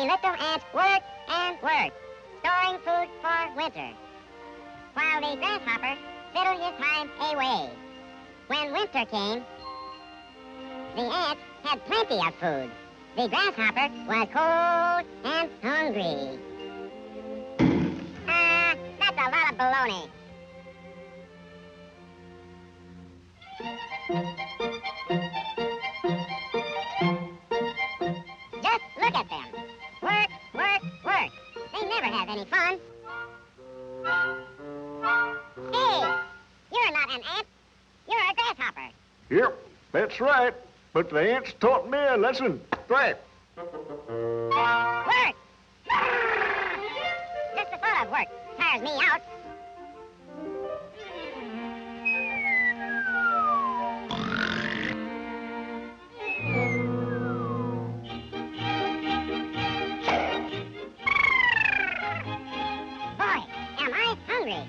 little ants worked and worked, storing food for winter, while the grasshopper fiddled his time away. When winter came, the ants had plenty of food. The grasshopper was cold and hungry. That's a lot of baloney. Just look at them. Work, work, work. They never have any fun. Hey, you're not an ant. You're a grasshopper. Yep, that's right. But the ants taught me a lesson. Right. Work! Just the thought of work tires me out. Boy, am I hungry.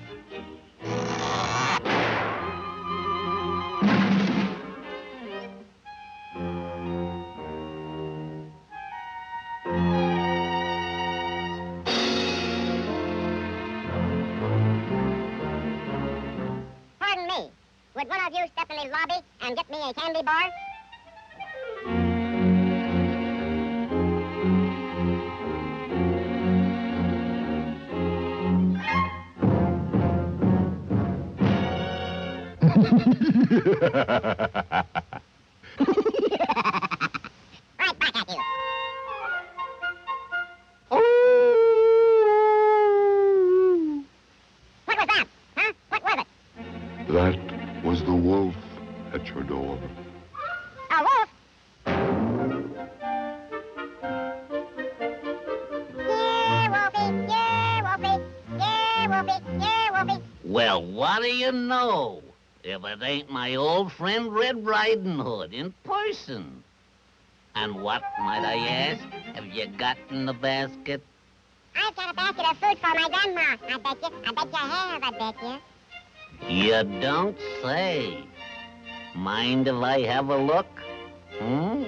Pardon me. Would one of you step in the lobby and get me a candy bar? Right back at you. What was that? Huh? What was it? That was the wolf at your door. A wolf? Yeah, Wolfie, yeah, Wolfie, yeah, Wolfie, yeah, Wolfie. Well, what do you know? If it ain't my old friend Red Riding Hood in person. And what, might I ask, have you got in the basket? I've got a basket of food for my grandma. I bet you have, I bet you. You don't say. Mind if I have a look? Hmm?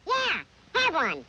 Yeah, have one.